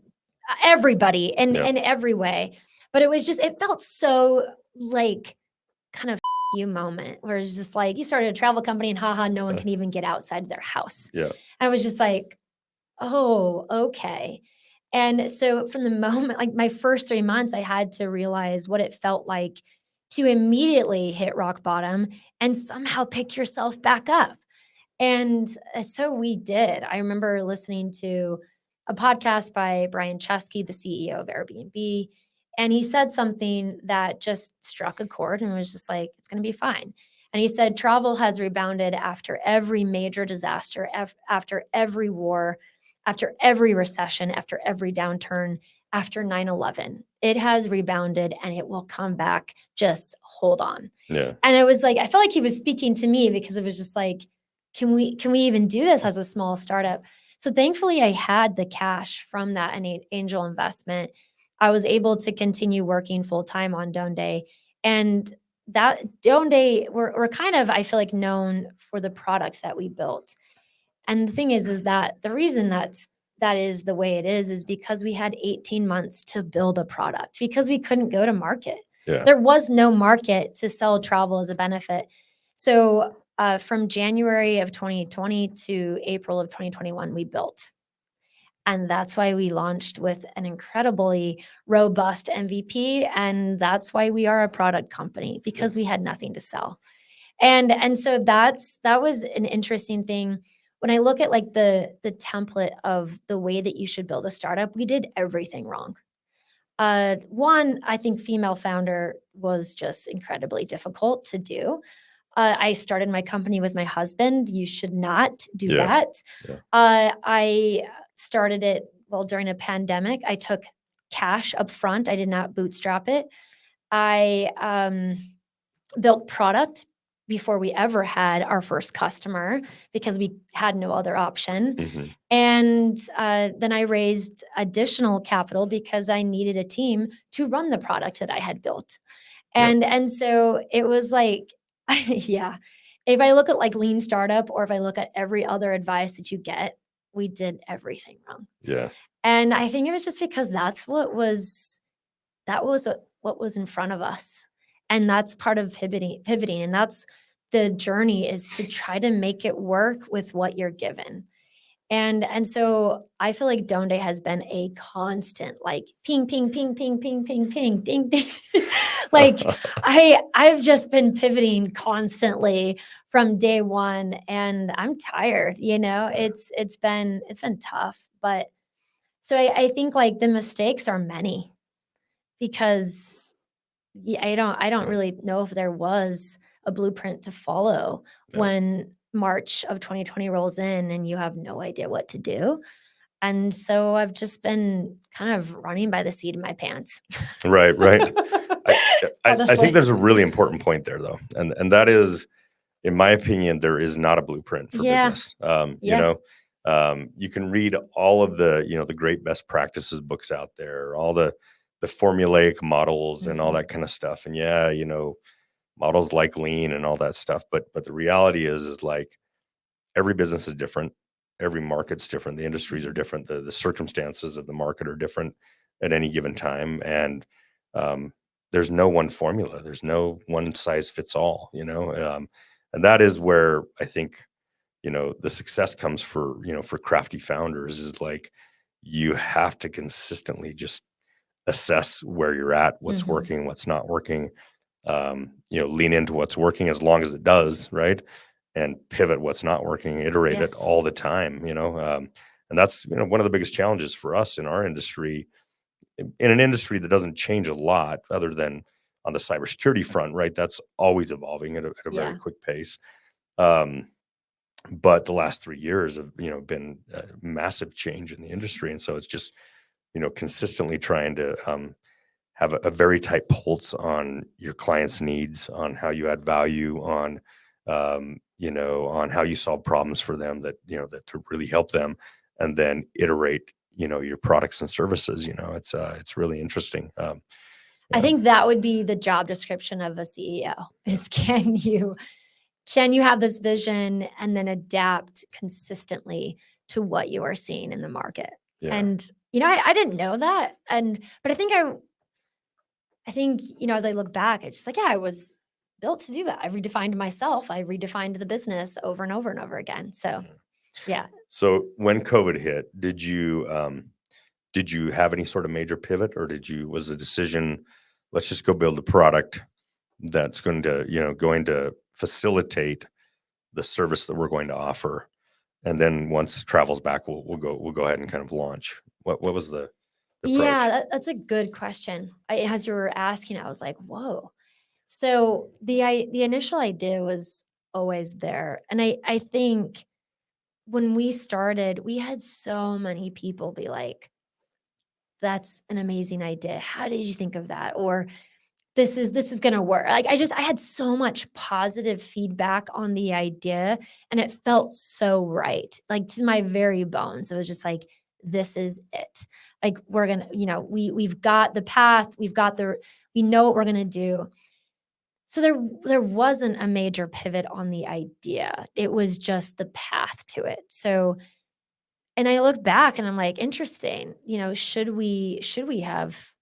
everybody in every way. But it felt so like kind of you moment where it's just like you started a travel company and haha, no one can even get outside their house. Yeah. I was just like, oh, okay. And so from the moment, like my first 3 months, I had to realize what it felt like to immediately hit rock bottom and somehow pick yourself back up. And so we did. I remember listening to a podcast by Brian Chesky, the CEO of Airbnb, and he said something that just struck a chord and was just like, it's going to be fine. And he said, travel has rebounded after every major disaster, after every war, after every recession, after every downturn, after 9/11. It has rebounded and it will come back. Just hold on. Yeah. And it was like, I felt like he was speaking to me because it was just like, can we even do this as a small startup? So thankfully I had the cash from that angel investment. I was able to continue working full time on Dónde. And that Dónde, we're kind of, I feel like, known for the product that we built. And the thing is that the reason that is the way it is because we had 18 months to build a product because we couldn't go to market. Yeah. There was no market to sell travel as a benefit. So from January of 2020 to April of 2021, we built. And that's why we launched with an incredibly robust MVP. And that's why we are a product company, because we had nothing to sell. And so that was an interesting thing. When I look at like the template of the way that you should build a startup, we did everything wrong. One, I think female founder was just incredibly difficult to do. I started my company with my husband. You should not do Yeah. that. Yeah. I started it during a pandemic. I took cash up front. I did not bootstrap it. I built product before we ever had our first customer because we had no other option. Mhm. And then I raised additional capital because I needed a team to run the product that I had built. Yeah. And so it was like, yeah, if I look at like lean startup or if I look at every other advice that you get, we did everything wrong. Yeah. And I think it was just because what was in front of us. And that's part of pivoting. And that's the journey, is to try to make it work with what you're given. And so I feel like Dónde has been a constant, like ping, ping, ping, ping, ping, ping, ping, ding, ding. Like I've just been pivoting constantly from day one, and I'm tired, it's been tough. But so I think like the mistakes are many, because I don't really know if there was a blueprint to follow Yeah. when March of 2020 rolls in and you have no idea what to do. And so I've just been kind of running by the seat of my pants. Right. I Honestly. think there's a really important point there, though, and that is, in my opinion, there is not a blueprint for Yeah. business. Yeah. You can read all of the the great best practices books out there, all the formulaic models and all Mhm. that kind of stuff, and models like lean and all that stuff. But the reality is like every business is different, every market's different, the industries are different, the circumstances of the market are different at any given time, and um, there's no one formula, there's no one size fits all, and that is where I think the success comes for for crafty founders, is like you have to consistently just assess where you're at, what's Mhm. working, what's not working, lean into what's working as long as it does, right? And pivot what's not working, iterate it Yes. all the time, and that's, one of the biggest challenges for us in our industry, in an industry that doesn't change a lot other than on the cybersecurity front, right? That's always evolving at a very Yeah. quick pace. Um, but the last 3 years have, been a massive change in the industry. And so it's just, consistently trying to, have a very tight pulse on your clients' needs, on how you add value, on how you solve problems for them that that to really help them, and then iterate, your products and services. It's really interesting. I think that would be the job description of a CEO, is can you have this vision and then adapt consistently to what you are seeing in the market? Yeah, And I didn't know that. But I think, as I look back, it's just like, yeah, I was built to do that. I redefined myself. I redefined the business over and over and over again. So, yeah. yeah. So when COVID hit, did you have any sort of major pivot, or was the decision, let's just go build a product that's going to facilitate the service that we're going to offer, and then once travel's back, we'll go ahead and kind of launch. What was the Yeah, approach? that's a good question. As you were asking, I was like, whoa. So the initial idea was always there. And I think when we started, we had so many people be like, that's an amazing idea. How did you think of that? Or this is gonna work. Like I had so much positive feedback on the idea, and it felt so right, like to my very bones. It was just like, this is it. Like we're going to, we've got the path, we know what we're going to do. So there wasn't a major pivot on the idea. It was just the path to it. So, and I look back and I'm like, interesting, should we have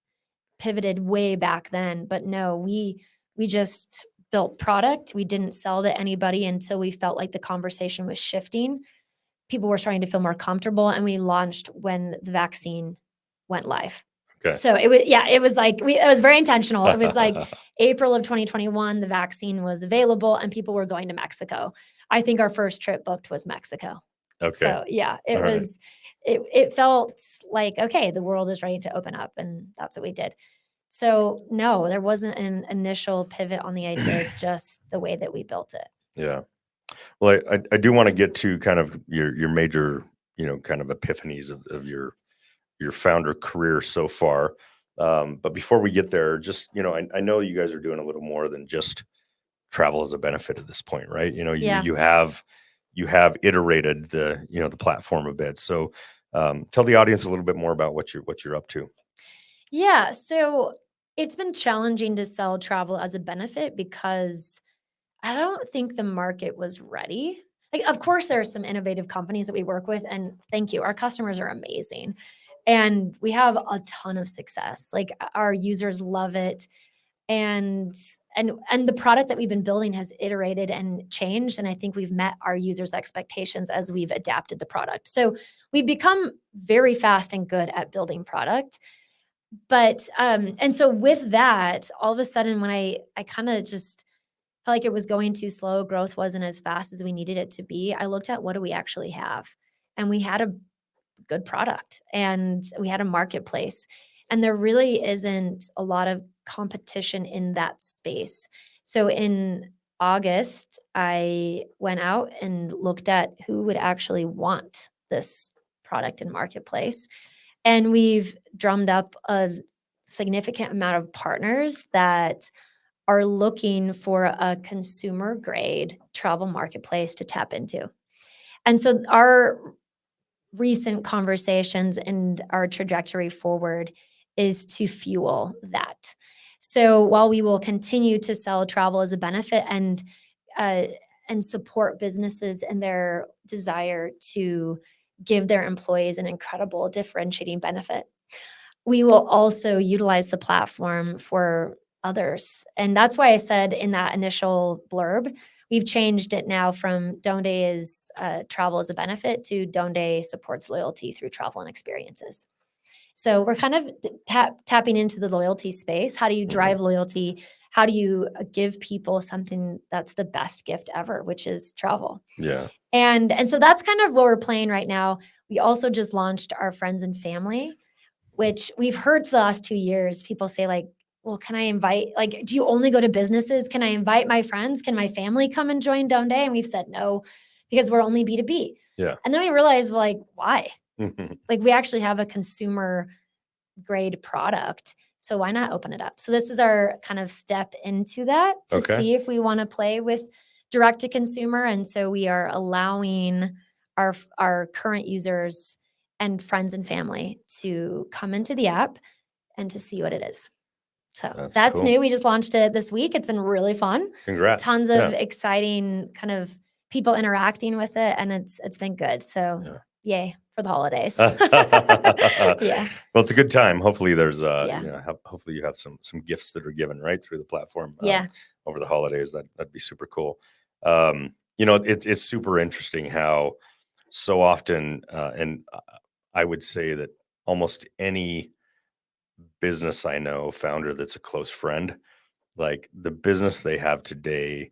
pivoted way back then? But no, we just built product. We didn't sell to anybody until we felt like the conversation was shifting. People were starting to feel more comfortable, and we launched when the vaccine went live. Okay. So it was very intentional. It was like April of 2021, the vaccine was available and people were going to Mexico. I think our first trip booked was Mexico. Okay. So yeah, it felt like, okay, the world is ready to open up, and that's what we did. So no, there wasn't an initial pivot on the idea, just the way that we built it. Yeah. Well, I do want to get to kind of your major, kind of epiphanies of your founder career so far. But before we get there, just, I know you guys are doing a little more than just travel as a benefit at this point, right? Yeah. You have iterated the platform a bit. So tell the audience a little bit more about what you're up to. Yeah. So it's been challenging to sell travel as a benefit because I don't think the market was ready. Like, of course, there are some innovative companies that we work with, and thank you. Our customers are amazing, and we have a ton of success. Like our users love it, and the product that we've been building has iterated and changed, and I think we've met our users' expectations as we've adapted the product. So we've become very fast and good at building product. But and so with that, all of a sudden, when I kind of just felt like it was going too slow, growth wasn't as fast as we needed it to be, I looked at what do we actually have, and we had a good product and we had a marketplace, and there really isn't a lot of competition in that space. So in August, I went out and looked at who would actually want this product and marketplace. And we've drummed up a significant amount of partners that are looking for a consumer grade travel marketplace to tap into. And so our recent conversations and our trajectory forward is to fuel that. So while we will continue to sell travel as a benefit and support businesses in their desire to give their employees an incredible differentiating benefit, we will also utilize the platform for others. And that's why I said in that initial blurb, we've changed it now from dónde is travel as a benefit to dónde supports loyalty through travel and experiences. So we're kind of tapping into the loyalty space. How do you drive loyalty? How do you give people something that's the best gift ever, which is travel? Yeah. And so that's kind of what we're playing right now. We also just launched our friends and family, which we've heard for the last 2 years. People say like, well, can I invite, like, do you only go to businesses? Can I invite my friends? Can my family come and join dónde? And we've said no, because we're only B2B. Yeah. And then we realized, well, like, why? Like we actually have a consumer grade product. So why not open it up? So this is our kind of step into that to see if we want to play with direct to consumer. And so we are allowing our current users and friends and family to come into the app and to see what it is. So that's cool. new. We just launched it this week. It's been really fun. Congrats. Tons of exciting kind of people interacting with it, and it's been good. So yay for the holidays. Yeah. Well, it's a good time. Hopefully there's hopefully you have some gifts that are given right through the platform over the holidays. That'd be super cool. It's super interesting how so often and I would say that almost any business I know, founder that's a close friend, like the business they have today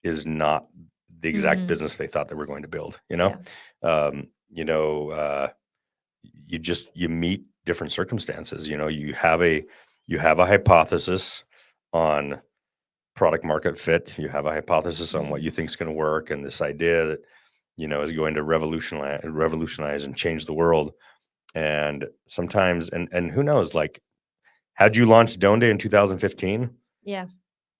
is not the exact business they thought they were going to build. You meet different circumstances. You have a hypothesis on product market fit. You have a hypothesis on what you think is going to work, and this idea that is going to revolutionize and change the world. And sometimes, and who knows, like, had you launched dónde in 2015,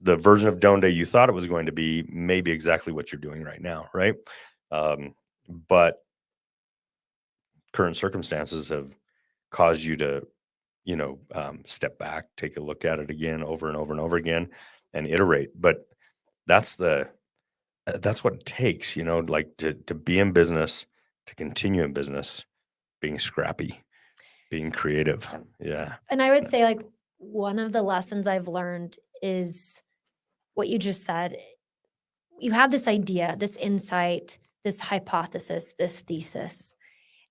the version of dónde you thought it was going to be may be exactly what you're doing right now, right? But current circumstances have caused you to, step back, take a look at it again over and over and over again and iterate. But that's that's what it takes, like to be in business, to continue in business, being scrappy, being creative. Yep. Yeah. And I would say, like, one of the lessons I've learned is what you just said. You have this idea, this insight, this hypothesis, this thesis,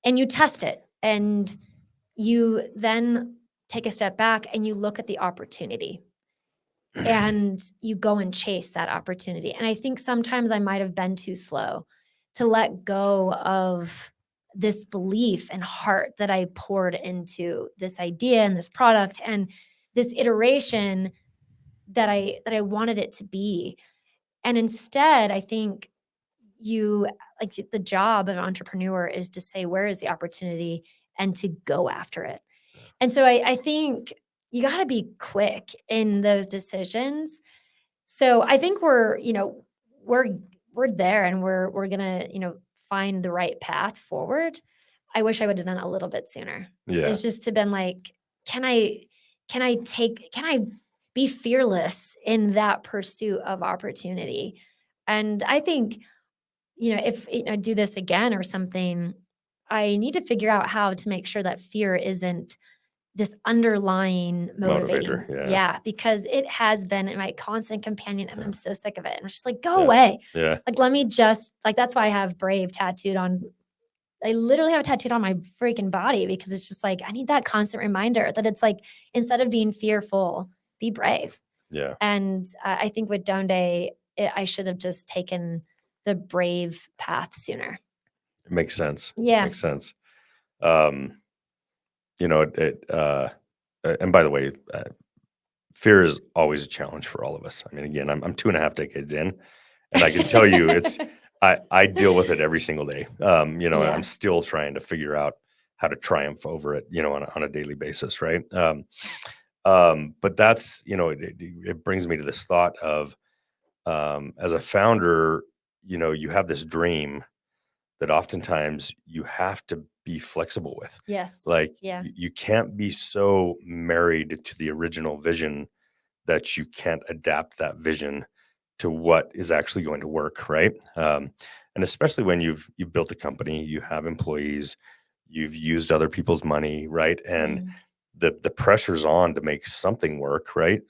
and you test it. And you then take a step back and you look at the opportunity and you go and chase that opportunity. And I think sometimes I might have been too slow to let go of this belief and heart that I poured into this idea and this product and this iteration that I wanted it to be. And instead, I think you like the job of an entrepreneur is to say, where is the opportunity and to go after it. And so I think you got to be quick in those decisions. So I think we're there and we're gonna, find the right path forward. I wish I would have done it a little bit sooner. Yeah. It's just to been like, can I be fearless in that pursuit of opportunity? And I think, if I do this again or something, I need to figure out how to make sure that fear isn't this underlying motivating. Motivator, yeah. Because it has been my constant companion and I'm so sick of it. I'm just like, go Yeah. away. Yeah. Like, let me just, like, that's why I have brave tattooed on. I literally have it tattooed on my freaking body because it's just like, I need that constant reminder that it's like, instead of being fearful, be brave. Yeah. And I think with Dónde, I should have just taken the brave path sooner. It makes sense. Yeah. Makes sense. And by the way, fear is always a challenge for all of us. I mean, again, I'm 2.5 decades in, and I can tell you I deal with it every single day. Yeah. I'm still trying to figure out how to triumph over it, on a daily basis. Right. But that's, it brings me to this thought of, as a founder, you have this dream that oftentimes you have to be flexible with. Yes. Like, Yeah. you can't be so married to the original vision that you can't adapt that vision to what is actually going to work, right? And especially when you've built a company, you have employees, you've used other people's money, right? And the pressure's on to make something work, right?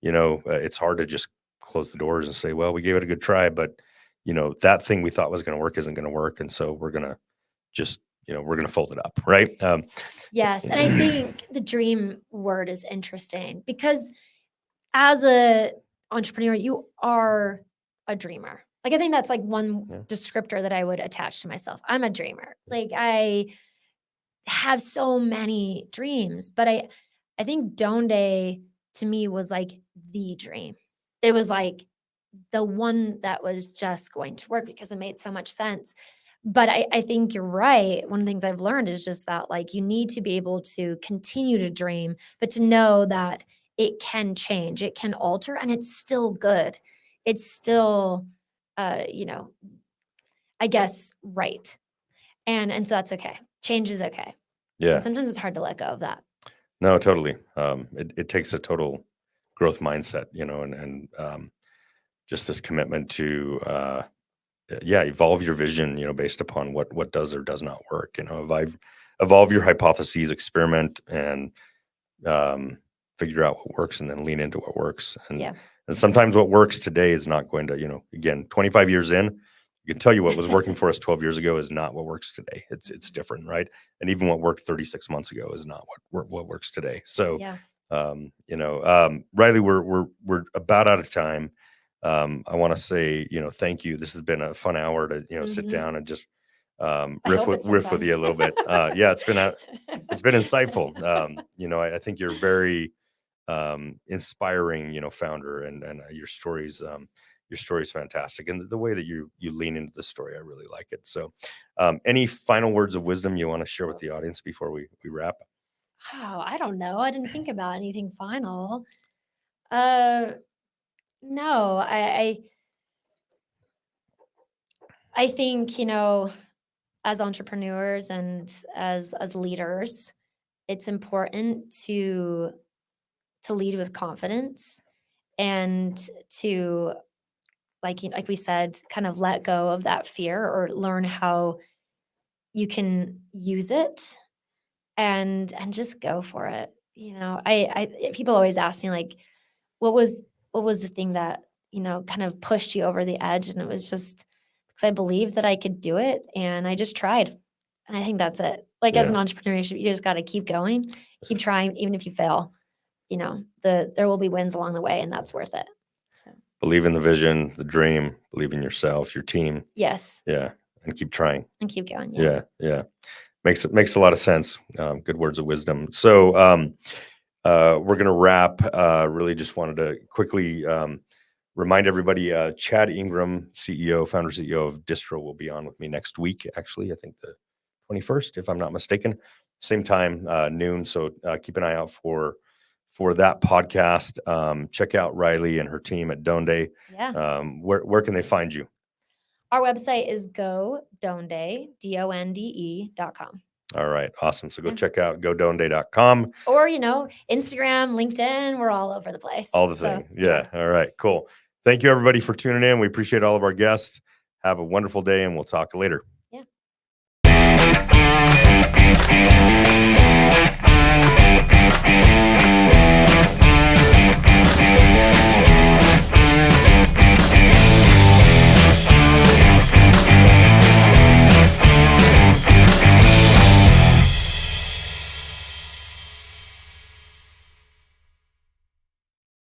It's hard to just close the doors and say, well, we gave it a good try, but that thing we thought was going to work isn't going to work, and so we're going to just, we're going to fold it up, right? Yes, and I think the dream word is interesting because as a entrepreneur, you are a dreamer. Like, I think that's like one descriptor that I would attach to myself. I'm a dreamer. Like, I have so many dreams, but I think Dónde to me was like the dream. It was like the one that was just going to work because it made so much sense. But I think you're right. One of the things I've learned is just that, like, you need to be able to continue to dream, but to know that it can change, it can alter, and it's still good. It's still, I guess, right. And so that's okay. Change is okay. Yeah. And sometimes it's hard to let go of that. No, totally. It takes a total growth mindset, and just this commitment to, evolve your vision, based upon what does or does not work. Evolve your hypotheses, experiment, and figure out what works, and then lean into what works. And sometimes what works today is not going to, again, 25 years in, you can tell you what was working for us 12 years ago is not what works today. It's different, right? And even what worked 36 months ago is not what works today. So, Rilee, we're about out of time. I want to say, thank you. This has been a fun hour to, sit down and just riff with you a little bit. It's been insightful. I think you're very inspiring, founder, and your story's fantastic, and the way that you lean into the story, I really like it. So, any final words of wisdom you want to share with the audience before we wrap? Oh, I don't know. I didn't think about anything final. No, I think, as entrepreneurs and as leaders, it's important to lead with confidence and to, like we said, kind of let go of that fear or learn how you can use it and just go for it. You know, people always ask me like, what was the thing that, kind of pushed you over the edge? And it was just because I believed that I could do it and I just tried. And I think that's it. Like as Yeah. an entrepreneur, you just got to keep going, keep trying, even if you fail. There will be wins along the way, and that's worth it. So Believe in the vision, the dream, believe in yourself, your team. yes, Yeah. And keep trying. and keep going. Yeah. Yeah. Makes a lot of sense. Good words of wisdom. So we're going to wrap. Really just wanted to quickly remind everybody, Chad Ingram, founder CEO of Distro, will be on with me next week. Actually, I think the 21st, if I'm not mistaken, same time, noon. So keep an eye out for that podcast. Check out Rilee and her team at Dónde. Yeah. Where can they find you? Our website is dónde, DONDE.com. All right. Awesome. So go Yeah. check out godonde.com. Or, Instagram, LinkedIn, we're all over the place. All the So, thing. Yeah. All right. Cool. Thank you, everybody, for tuning in. We appreciate all of our guests. Have a wonderful day, and we'll talk later.